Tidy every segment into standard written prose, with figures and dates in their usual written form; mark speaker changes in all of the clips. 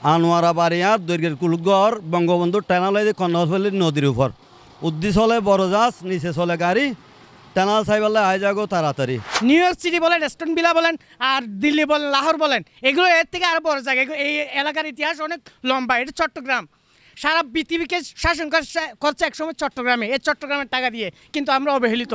Speaker 1: আনোয়ারা বাড়িয়ার দৈর্ঘ্যের কুলগড় বঙ্গবন্ধু টানালে কর্ণফুলী নদীর উপর উদ্দি চলে বড় জাহাজ নিচে চলে গাড়ি টানাল সাইবাল্লা আয় যাগো তাড়াতাড়ি।
Speaker 2: নিউ ইয়র্ক সিটি বলেন, এস্টন ভিলা বলেন, আর দিল্লি বলেন, লাহোর বলেন, এগুলো এর থেকে আরও বড় জায়গা। এই এলাকার ইতিহাস অনেক লম্বা। এটা চট্টগ্রাম, সারা পৃথিবীকে শাসন করছে একসময় চট্টগ্রামে, এই চট্টগ্রামের টাকা দিয়ে, কিন্তু আমরা অবহেলিত।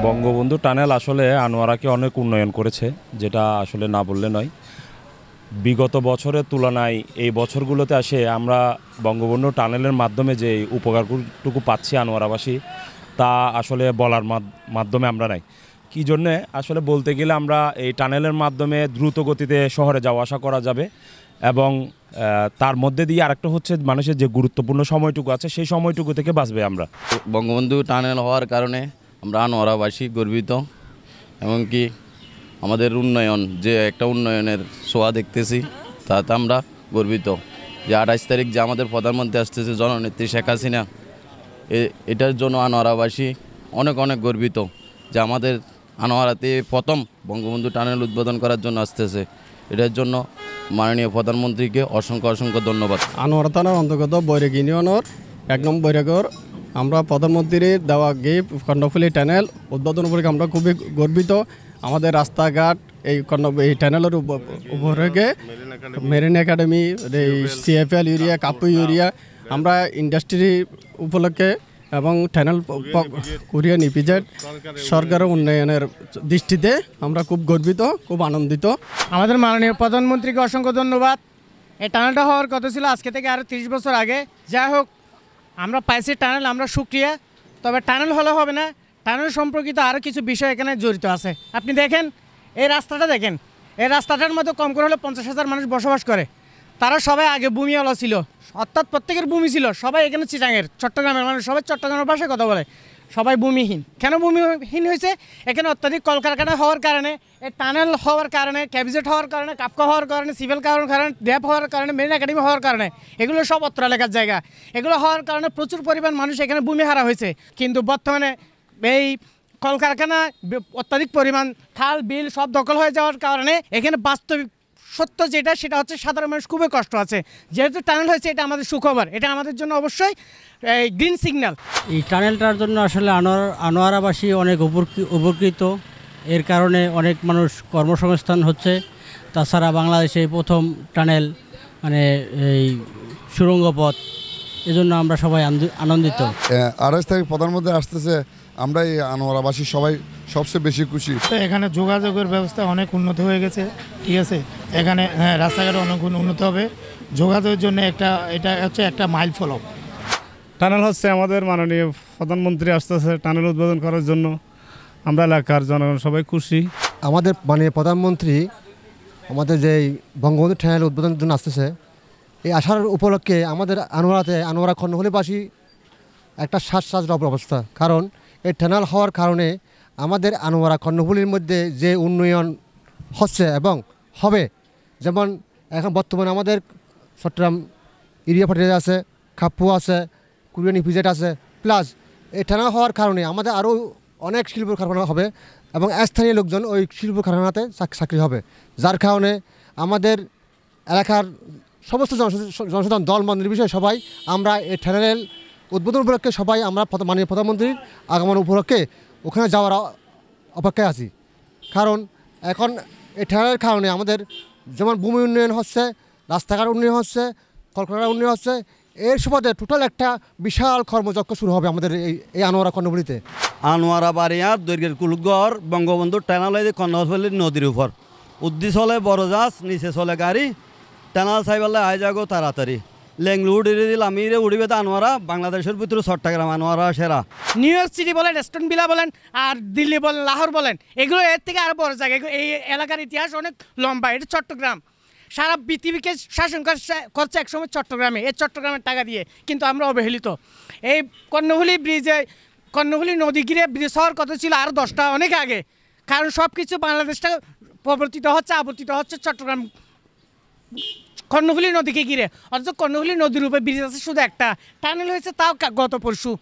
Speaker 3: বঙ্গবন্ধু টানেল আসলে আনোয়ারাকে অনেক উন্নয়ন করেছে, যেটা আসলে না বললে নয়। বিগত বছরের তুলনায় এই বছরগুলোতে আসে আমরা বঙ্গবন্ধু টানেলের মাধ্যমে যে উপকারটুকু পাচ্ছি আনোয়ারাবাসী, তা আসলে বলার মাধ্যমে আমরা নাই। কী জন্যে আসলে বলতে গেলে আমরা এই টানেলের মাধ্যমে দ্রুত গতিতে শহরে যাওয়া আসা করা যাবে, এবং তার মধ্যে দিয়ে আরেকটা হচ্ছে মানুষের যে গুরুত্বপূর্ণ সময়টুকু আছে সেই সময়টুকু থেকে বাঁচবে আমরা।
Speaker 4: বঙ্গবন্ধু টানেল হওয়ার কারণে আমরা আনোয়ারাবাসী গর্বিত, এমনকি আমাদের উন্নয়ন, যে একটা উন্নয়নের ছোঁয়া দেখতেছি, তাতে আমরা গর্বিত। যে 28 তারিখ যে আমাদের প্রধানমন্ত্রী আসতেছে জননেত্রী শেখ হাসিনা, এটার জন্য আনোয়ারাবাসী অনেক অনেক গর্বিত যে আমাদের আনোয়ারাতে প্রথম বঙ্গবন্ধু টানেল উদ্বোধন করার জন্য আসতেছে। এটার জন্য মাননীয় প্রধানমন্ত্রীকে অসংখ্য অসংখ্য ধন্যবাদ।
Speaker 5: আনোয়ারা থানার অন্তর্গত বৈরাগ ইউনিয়নের 1 নং বৈরাগর আমরা প্রধানমন্ত্রীর দেওয়া গিফট কর্ণফুলী টানেল উদ্বোধন করে আমরা খুবই গর্বিত। আমাদের রাস্তাঘাট এই টানেলের উপরে মেরিন একাডেমি, CFL ইউরিয়া, কাপু ইউরিয়া, আমরা ইন্ডাস্ট্রি উপলক্ষে এবং টানেল কোরিয়ান ইপিজেড সরকারের উন্নয়নের দৃষ্টিতে আমরা খুব গর্বিত, খুব আনন্দিত।
Speaker 2: আমাদের মাননীয় প্রধানমন্ত্রীকে অসংখ্য ধন্যবাদ। এই টানেলটা হওয়ার কথা ছিল আজকে থেকে আরও 30 বছর আগে। যাই হোক, আমরা পাইছি টানেল, আমরা সুক্রিয়া। তবে টানেল হলে হবে না, টানেল সম্পর্কিত আরও কিছু বিষয় এখানে জড়িত আছে। আপনি দেখেন, এই রাস্তাটা দেখেন, এই রাস্তাটার মধ্যে কম করে হলে 50,000 মানুষ বসবাস করে। তারা সবাই আগে ভূমিওয়ালা ছিল, অর্থাৎ প্রত্যেকের ভূমি ছিল। সবাই এখানে চিটাঙের, চট্টগ্রামের মানুষ সবাই চট্টগ্রামের ভাষায় কথা বলে। সবাই ভূমিহীন। কেন ভূমিহীন হয়েছে? এখানে অত্যাধিক কলকারখানা হওয়ার কারণে, এই টানেল হওয়ার কারণে, ক্যাবিজেট হওয়ার কারণে, কাপকা হওয়ার কারণে, সিভিল হওয়ার কারণে, ড্যাপ হওয়ার কারণে, মেরিন একাডেমি হওয়ার কারণে, এগুলো সব অত্র এলাকার জায়গা। এগুলো হওয়ার কারণে প্রচুর পরিমাণ মানুষ এখানে ভূমি হারা হয়েছে। কিন্তু বর্তমানে এই কলকারখানা অত্যাধিক পরিমাণ, খাল বিল সব দখল হয়ে যাওয়ার কারণে এখানে বাস্তবিক সত্য যেটা, সেটা হচ্ছে সাধারণ মানুষ খুবই কষ্ট আছে। যেহেতু টানেল হয়েছে, এটা আমাদের সুখবর, এটা আমাদের জন্য অবশ্যই গ্রিন সিগন্যাল।
Speaker 6: এই টানেলটার জন্য আসলে আনোয়ারাবাসী অনেক উপকৃত। এর কারণে অনেক মানুষ কর্মসংস্থান হচ্ছে। তাছাড়া বাংলাদেশে প্রথম টানেল, মানে এই সুড়ঙ্গ পথ, এজন্য আমরা সবাই আনন্দিত।
Speaker 7: 28 তারিখ প্রধানমন্ত্রী আসতেছে, আমরা এই আনোয়ারাবাসী সবাই সবচেয়ে বেশি খুশি।
Speaker 8: তো এখানে যোগাযোগের ব্যবস্থা অনেক উন্নত হয়ে গেছে, ঠিক আছে। এখানে রাস্তাঘাট অনেক উন্নত হবে যোগাযোগের জন্য। এটা হচ্ছে একটা মাইল ফলক।
Speaker 9: টানেল হচ্ছে আমাদের মাননীয় প্রধানমন্ত্রী আসতেছে টানেল উদ্বোধন করার জন্য, আমরা এলাকার জনগণ সবাই খুশি।
Speaker 10: আমাদের মাননীয় প্রধানমন্ত্রী আমাদের যে বঙ্গবন্ধু টানেল উদ্বোধনের জন্য আসতেছে, এই আসার উপলক্ষে আমাদের আনোয়ারা কর্ণফুলীবাসী একটা শ্বাস অবস্থা। কারণ এই টানেল হওয়ার কারণে আমাদের আনোয়ারা কর্ণফুলীর মধ্যে যে উন্নয়ন হচ্ছে এবং হবে, যেমন এখন বর্তমানে আমাদের চট্টগ্রাম ইউরিয়া ফার্টিলাইজার আছে, কাপু আছে, কোরিয়ান ইপিজেড আছে, প্লাস এই টানেল হওয়ার কারণে আমাদের আরও অনেক শিল্প কারখানা হবে এবং স্থানীয় লোকজন ওই শিল্প কারখানাতে চাকরি হবে, যার কারণে আমাদের এলাকার সমস্ত জনসাধারণ দল মত নির্বিশেষে সবাই আমরা এই টানেল উদ্বোধন উপলক্ষে সবাই আমরা মাননীয় প্রধানমন্ত্রীর আগমন উপলক্ষে ওখানে যাওয়ার অপেক্ষায় আছি। কারণ এখন এই টানেলের কারণে আমাদের যেমন ভূমি উন্নয়ন হচ্ছে, রাস্তাঘাট উন্নয়ন হচ্ছে, কলকারখানা উন্নয়ন হচ্ছে, এর সুবাদে টোটাল একটা বিশাল কর্মযজ্ঞ শুরু হবে আমাদের এই আনোয়ারা কর্ণফুলীতে।
Speaker 1: আনোয়ারা বাড়িয়ার দৈর্ঘ্যের কুলগড় বঙ্গবন্ধু টানেল কর্ণফুলী নদীর উপর উদ্দি চলে বড় জাহাজ নিচে চলে গাড়ি টানাল সাইবাল্লা আয় যাগো তাড়াতাড়ি। লেংলু উড়িয়ে দিল, আমি উড়িবে তো আনোয়ারা, বাংলাদেশের ভিতরে চট্টগ্রাম আনোয়ারা সেরা।
Speaker 2: নিউ ইয়র্ক সিটি বলেন, এস্টন ভিলা বলেন, আর দিল্লি বলেন, লাহোর বলেন, এগুলো এর থেকে আরও বড় জায়গা। এই এলাকার ইতিহাস অনেক লম্বা। এটা চট্টগ্রাম, সারা পৃথিবীকে শাসন করছে একসময় চট্টগ্রামে, এই চট্টগ্রামের টাকা দিয়ে, কিন্তু আমরা অবহেলিত। এই কর্ণফুলী নদী ঘিরে ব্রিজ হওয়ার কথা ছিল আরও 10টা অনেক আগে। কারণ সব কিছু বাংলাদেশটা প্রবর্তিত হচ্ছে, আবর্তিত হচ্ছে চট্টগ্রাম কর্ণফুলী নদীকে ঘিরে, অথচ কর্ণফুলী নদীর উপরে ব্রিজ আছে শুধু একটা, টানেল হয়েছে তাও গত পরশু।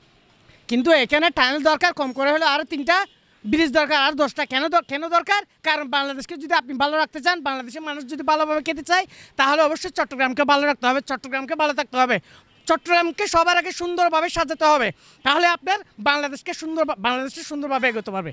Speaker 2: কিন্তু এখানে টানেল দরকার, কম করে হলে আরও 3টা ব্রিজ দরকার, আর 10টা। কেন দরকার? কারণ বাংলাদেশকে যদি আপনি ভালো রাখতে চান, বাংলাদেশের মানুষ যদি ভালোভাবে খেতে চায়, তাহলে অবশ্যই চট্টগ্রামকে ভালো রাখতে হবে, চট্টগ্রামকে ভালো থাকতে হবে, চট্টগ্রামকে সবার আগে সুন্দরভাবে সাজাতে হবে। তাহলে আপনার বাংলাদেশকে সুন্দরভাবে এগোতে পারবে।